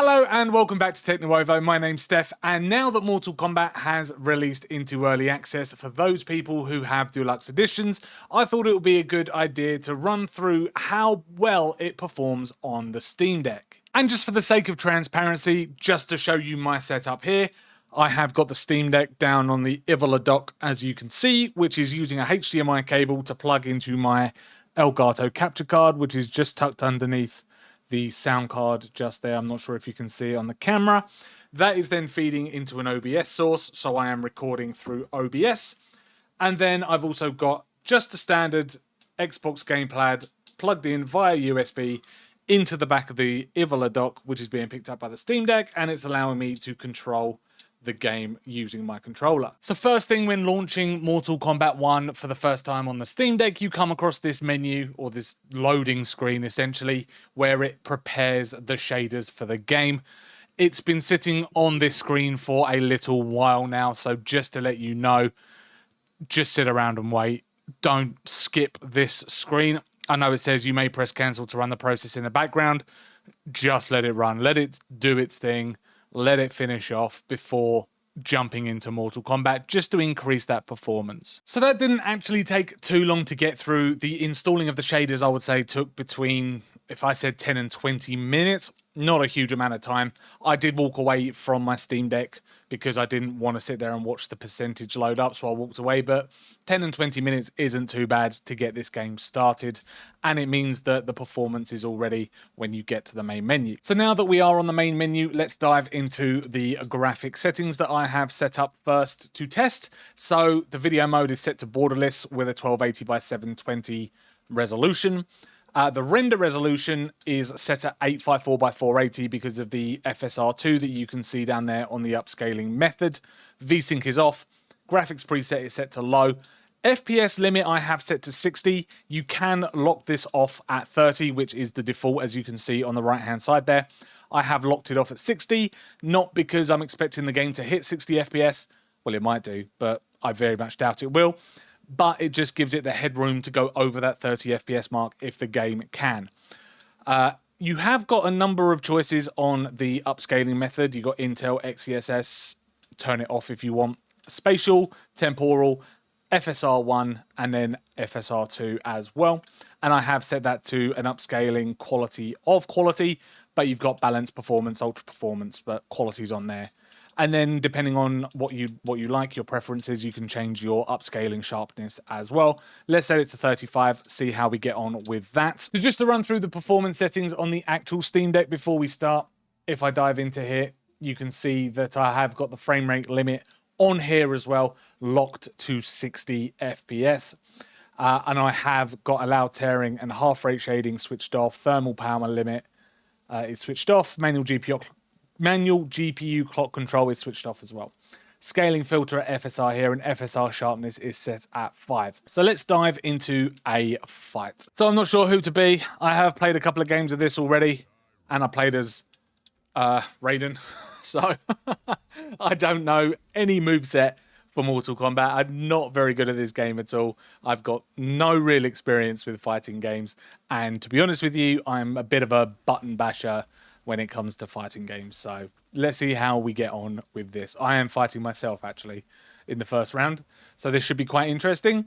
Hello and welcome back to TechNuovo. My name's Steph, and now that Mortal Kombat has released into early access for those people who have deluxe editions, I thought it would be a good idea to run through how well it performs on the Steam Deck. And just for the sake of transparency, just to show you my setup here, I have got the Steam Deck down on the Ivola dock, as you can see, which is using a HDMI cable to plug into my Elgato capture card, which is just tucked underneath the sound card just there. I'm not sure if you can see it on the camera. That is then feeding into an OBS source, so I am recording through OBS. And then I've also got just a standard Xbox gamepad plugged in via USB into the back of the Ivola dock, which is being picked up by the Steam Deck, and it's allowing me to control the game using my controller. So first thing, when launching Mortal Kombat 1 for the first time on the Steam Deck, you come across this menu, or this loading screen essentially, where it prepares the shaders for the game. It's been sitting on this screen for a little while now, so just to let you know, just sit around and wait. Don't skip this screen. I know it says you may press cancel to run the process in the background. Just let it run. Let it do its thing. Let it finish off before jumping into Mortal Kombat, just to increase that performance. So that didn't actually take too long to get through. The installing of the shaders, I would say, took between, if I said 10 and 20 minutes, not a huge amount of time. I did walk away from my Steam Deck because I didn't want to sit there and watch the percentage load up, so I walked away, but 10 and 20 minutes isn't too bad to get this game started, and it means that the performance is all ready when you get to the main menu. So now that we are on the main menu, let's dive into the graphic settings that I have set up first to test. So the video mode is set to borderless with a 1280 by 720 resolution. The render resolution is set at 854 by 480 because of the FSR2 that you can see down there on the upscaling method. VSync is off. Graphics preset is set to low. FPS limit I have set to 60. You can lock this off at 30, which is the default, as you can see on the right-hand side there. I have locked it off at 60, not because I'm expecting the game to hit 60 FPS. Well, it might do, but I very much doubt it will. But it just gives it the headroom to go over that 30 FPS mark if the game can. You have got a number of choices on the upscaling method. You've got Intel, XeSS, turn it off if you want. Spatial, temporal, FSR1, and then FSR2 as well. And I have set that to an upscaling quality of quality, but you've got balance, performance, ultra performance, but quality's on there. And then depending on what you like, your preferences, you can change your upscaling sharpness as well. Let's set it to 35, see how we get on with that. So just to run through the performance settings on the actual Steam Deck before we start, if I dive into here, you can see that I have got the frame rate limit on here as well, locked to 60 FPS. And I have got allow tearing and half rate shading switched off, thermal power limit is switched off, manual GPU clock control is switched off as well. Scaling filter at FSR here, and FSR sharpness is set at 5. So let's dive into a fight. So I'm not sure who to be. I have played a couple of games of this already, and I played as Raiden. So I don't know any moveset for Mortal Kombat. I'm not very good at this game at all. I've got no real experience with fighting games, and to be honest with you, I'm a bit of a button basher when it comes to fighting games. So let's see how we get on with this. I am fighting myself actually in the first round, so this should be quite interesting.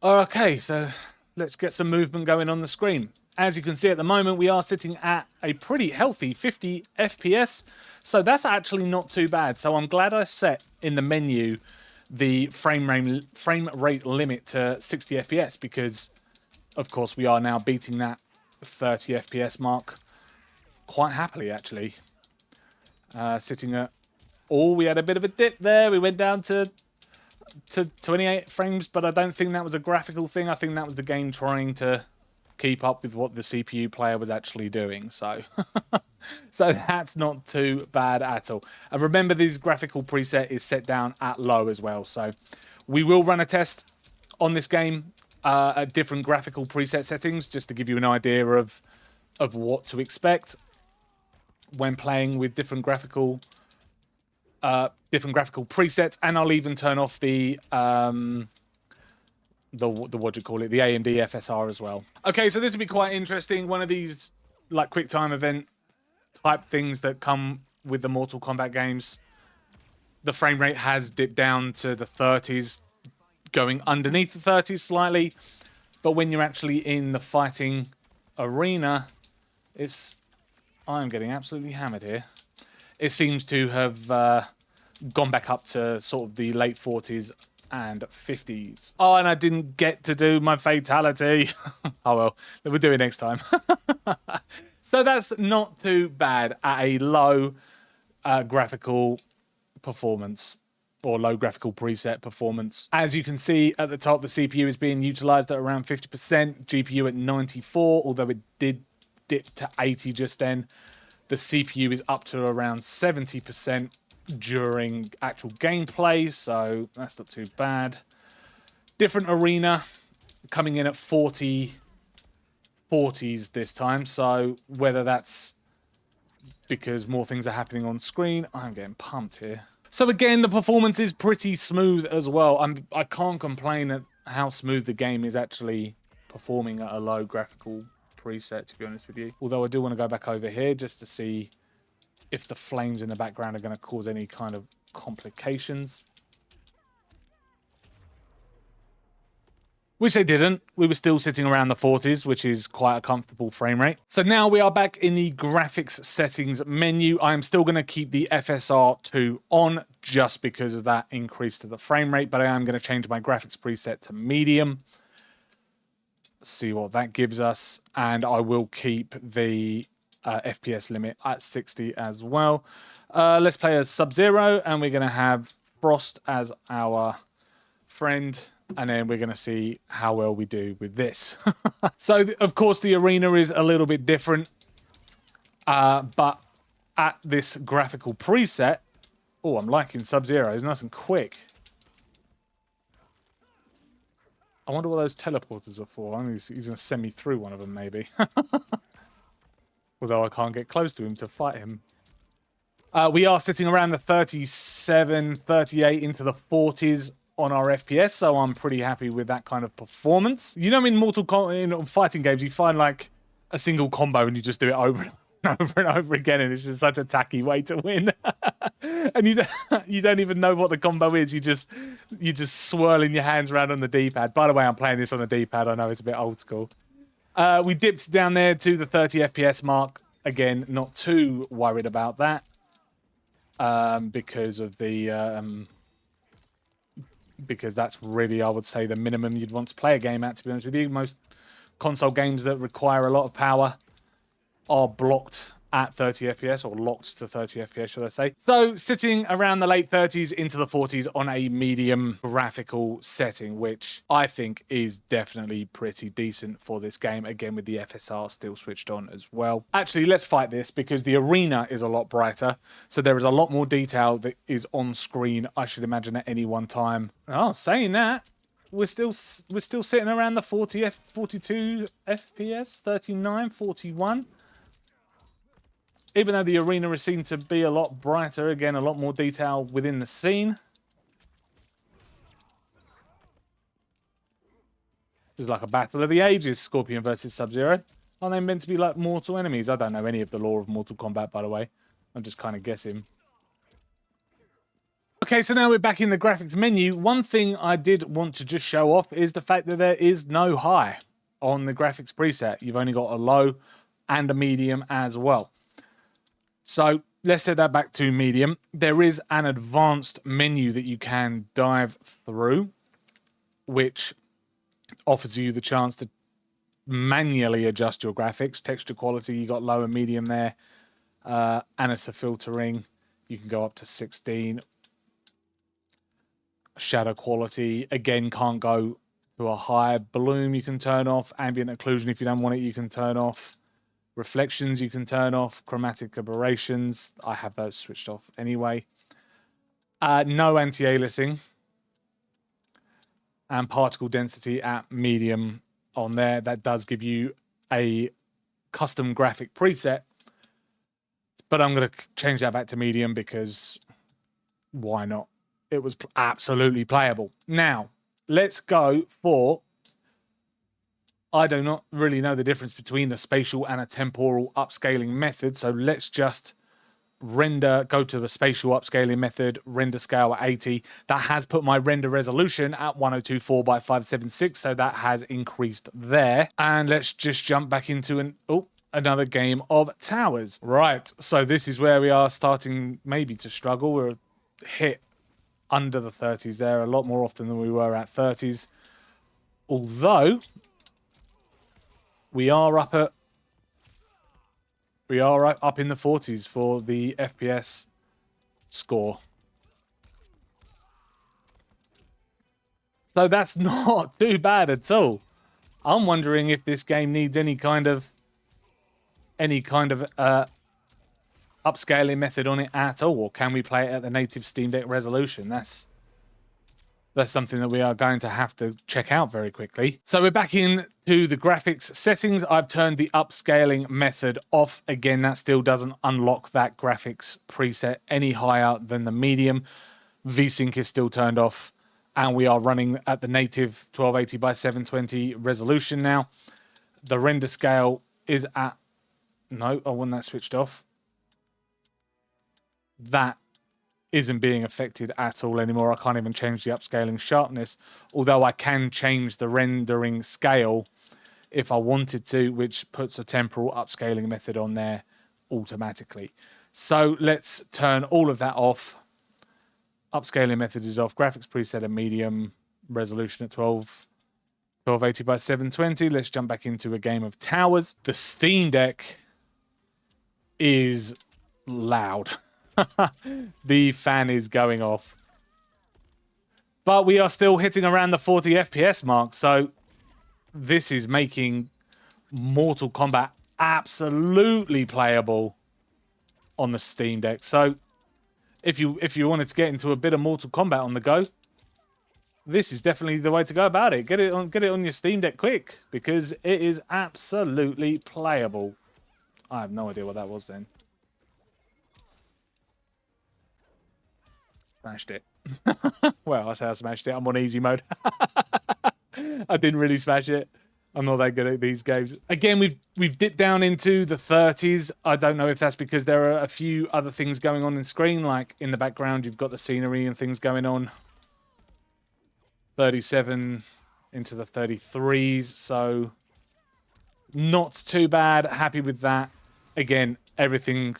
Okay, so let's get some movement going on the screen. As you can see at the moment, we are sitting at a pretty healthy 50 FPS, so that's actually not too bad. So I'm glad I set in the menu the frame rate limit to 60 FPS because, of course, we are now beating that 30 FPS mark quite happily, actually. Sitting at... Oh, we had a bit of a dip there. We went down to 28 frames, but I don't think that was a graphical thing. I think that was the game trying to keep up with what the CPU player was actually doing. So, so that's not too bad at all. And remember, this graphical preset is set down at low as well. So we will run a test on this game at different graphical preset settings, just to give you an idea of what to expect when playing with different graphical presets, and I'll even turn off the what do you call it, the AMD FSR as well. Okay, so this will be quite interesting. One of these like quick time event type things that come with the Mortal Kombat games, the frame rate has dipped down to the 30s, going underneath the 30s slightly. But when you're actually in the fighting arena, I'm getting absolutely hammered here. It seems to have gone back up to sort of the late 40s and 50s. Oh, and I didn't get to do my fatality. Oh well, we'll do it next time. So that's not too bad at a low graphical performance, or low graphical preset performance. As you can see at the top, the CPU is being utilized at around 50%, GPU at 94, although it did dip to 80 just then. The CPU is up to around 70% during actual gameplay, so that's not too bad. Different arena, coming in at 40 40s this time, so whether that's because more things are happening on screen, I'm getting pumped here. So again, the performance is pretty smooth as well. I can't complain at how smooth the game is actually performing at a low graphical preset, to be honest with you. Although I do want to go back over here just to see if the flames in the background are going to cause any kind of complications. Which they didn't. We were still sitting around the 40s, which is quite a comfortable frame rate. So now we are back in the graphics settings menu. I'm still going to keep the FSR2 on just because of that increase to the frame rate, but I am going to change my graphics preset to medium. See what that gives us, and I will keep the FPS limit at 60 as well. Let's play as Sub-Zero, and we're going to have Frost as our friend. And then we're going to see how well we do with this. So, of course, the arena is a little bit different. But at this graphical preset... Oh, I'm liking Sub-Zero. It's nice and quick. I wonder what those teleporters are for. I think he's going to send me through one of them, maybe. Although I can't get close to him to fight him. We are sitting around the 37, 38 into the 40s on our FPS, so I'm pretty happy with that kind of performance. You know, in Mortal Kombat, in fighting games, you find like a single combo and you just do it over and over and over again, and it's just such a tacky way to win. And you don't even know what the combo is. You just swirling your hands around on the D-pad. By the way, I'm playing this on the D-pad. I know it's a bit old school. We dipped down there to the 30 FPS mark. Again, not too worried about that because of the... because that's really, I would say, the minimum you'd want to play a game at, to be honest with you. Most console games that require a lot of power are blocked at 30 FPS, or locked to 30 FPS, should I say. So, sitting around the late 30s into the 40s on a medium graphical setting, which I think is definitely pretty decent for this game, again with the FSR still switched on as well. Actually, let's fight this, because the arena is a lot brighter, so there is a lot more detail that is on screen, I should imagine, at any one time. Oh, saying that, we're still sitting around the 42 FPS, 39, 41. Even though the arena is seen to be a lot brighter, again, a lot more detail within the scene. It's like a battle of the ages, Scorpion versus Sub-Zero. Aren't they meant to be like mortal enemies? I don't know any of the lore of Mortal Kombat, by the way. I'm just kind of guessing. Okay, so now we're back in the graphics menu. One thing I did want to just show off is the fact that there is no high on the graphics preset. You've only got a low and a medium as well. So let's set that back to medium. There is an advanced menu that you can dive through, which offers you the chance to manually adjust your graphics. Texture quality, you got low and medium there. Anisotropy filtering, you can go up to 16. Shadow quality, again, can't go to a high. Bloom you can turn off. Ambient occlusion, if you don't want it, you can turn off. Reflections you can turn off. Chromatic aberrations, I have those switched off anyway. No anti-aliasing. And particle density at medium on there. That does give you a custom graphic preset. But I'm going to change that back to medium because why not? It was absolutely playable. Now, let's go for I do not really know the difference between a spatial and a temporal upscaling method, so let's just go to the spatial upscaling method, render scale at 80. That has put my render resolution at 1024 by 576, so that has increased there. And let's just jump back into another game of towers. Right, so this is where we are starting maybe to struggle. We're hit under the 30s there a lot more often than we were at 30s. Although we are up in the 40s for the FPS score. So that's not too bad at all. I'm wondering if this game needs any kind of upscaling method on it at all, or can we play it at the native Steam Deck resolution? That's something that we are going to have to check out very quickly. So we're back into the graphics settings. I've turned the upscaling method off. Again, that still doesn't unlock that graphics preset any higher than the medium. VSync is still turned off, and we are running at the native 1280 by 720 resolution now. The render scale is at... No, I want that switched off. That isn't being affected at all anymore. I can't even change the upscaling sharpness, although I can change the rendering scale if I wanted to, which puts a temporal upscaling method on there automatically. So let's turn all of that off. Upscaling method is off. Graphics preset at medium. Resolution at 1280 by 720. Let's jump back into a game of towers. The Steam Deck is loud. The fan is going off. But we are still hitting around the 40 FPS mark, so this is making Mortal Kombat absolutely playable on the Steam Deck. So if you wanted to get into a bit of Mortal Kombat on the go, this is definitely the way to go about it. Get it on your Steam Deck quick, because it is absolutely playable. I have no idea what that was then. Smashed it. Well, I say I smashed it. I'm on easy mode. I didn't really smash it. I'm not that good at these games. Again, we've dipped down into the 30s. I don't know if that's because there are a few other things going on in screen, like in the background you've got the scenery and things going on. 37 into the 33s, so not too bad. Happy with that. Again, everything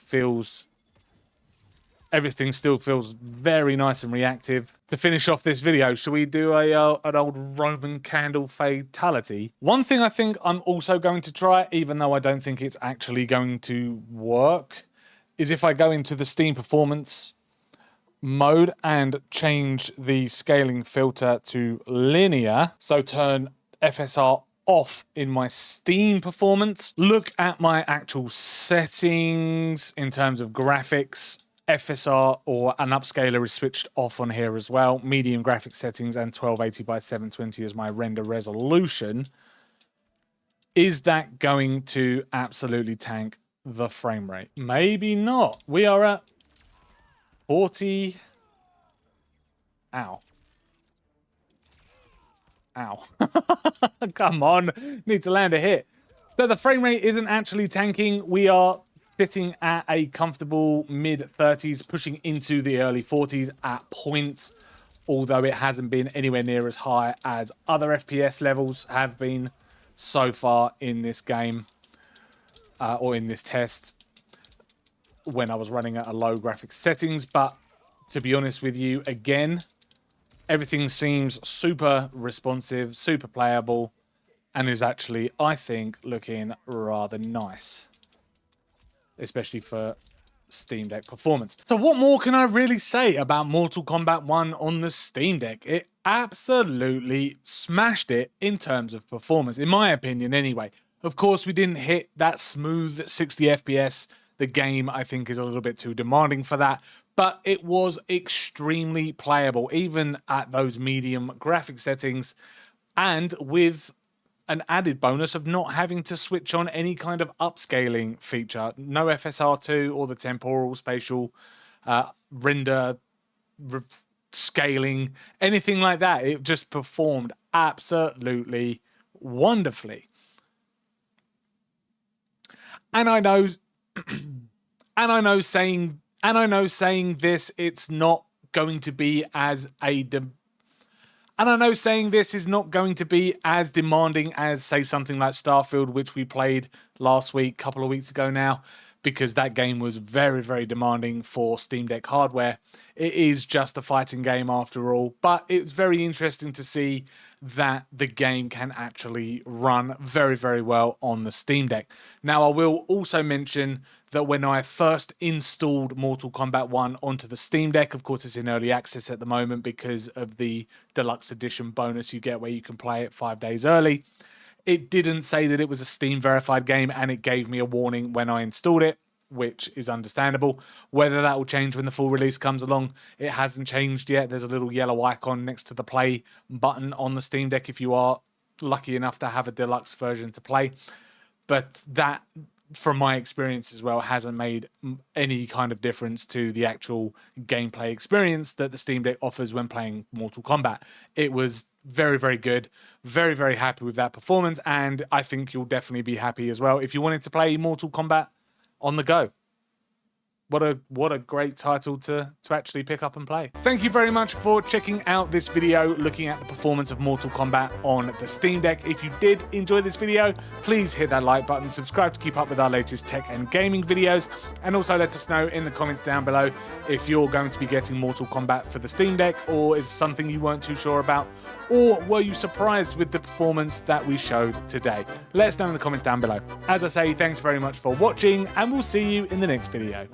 still feels very nice and reactive. To finish off this video, shall we do an old Roman candle fatality? One thing I think I'm also going to try, even though I don't think it's actually going to work, is if I go into the Steam Performance mode and change the scaling filter to linear, so turn FSR off in my Steam Performance. Look at my actual settings in terms of graphics. FSR or an upscaler is switched off on here as well. Medium graphics settings and 1280 by 720 is my render resolution. Is that going to absolutely tank the frame rate? Maybe not. We are at 40. Ow. Ow. Come on. Need to land a hit. So the frame rate isn't actually tanking. We are sitting at a comfortable mid-30s, pushing into the early 40s at points, although it hasn't been anywhere near as high as other FPS levels have been so far in this game, or in this test, when I was running at a low graphics settings. But to be honest with you, again, everything seems super responsive, super playable, and is actually, I think, looking rather nice, especially for Steam Deck performance. So what more can I really say about Mortal Kombat 1 on the Steam Deck? It absolutely smashed it in terms of performance, in my opinion anyway. Of course, we didn't hit that smooth 60 FPS. The game, I think, is a little bit too demanding for that, but it was extremely playable, even at those medium graphic settings, and with an added bonus of not having to switch on any kind of upscaling feature. No FSR2 or the temporal, spatial, render, scaling, anything like that. It just performed absolutely wonderfully. And I know, and I know saying this, it's not going to be as and I know saying this is not going to be as demanding as, say, something like Starfield, which we played last week, couple of weeks ago now, because that game was very, very demanding for Steam Deck hardware. It is just a fighting game after all, but it's very interesting to see that the game can actually run very, very well on the Steam Deck. Now, I will also mention that when I first installed Mortal Kombat 1 onto the Steam Deck, of course it's in early access at the moment because of the deluxe edition bonus you get where you can play it 5 days early. It didn't say that it was a Steam verified game, and it gave me a warning when I installed it, which is understandable. Whether that will change when the full release comes along, it hasn't changed yet. There's a little yellow icon next to the play button on the Steam Deck if you are lucky enough to have a deluxe version to play. But that, from my experience as well, hasn't made any kind of difference to the actual gameplay experience that the Steam Deck offers when playing Mortal Kombat. It was very, very good. Very, very happy with that performance, and I think you'll definitely be happy as well if you wanted to play Mortal Kombat on the go. What a great title to actually pick up and play. Thank you very much for checking out this video looking at the performance of Mortal Kombat on the Steam Deck. If you did enjoy this video, please hit that like button, subscribe to keep up with our latest tech and gaming videos, and also let us know in the comments down below if you're going to be getting Mortal Kombat for the Steam Deck, or is it something you weren't too sure about, or were you surprised with the performance that we showed today? Let us know in the comments down below. As I say, thanks very much for watching, and we'll see you in the next video.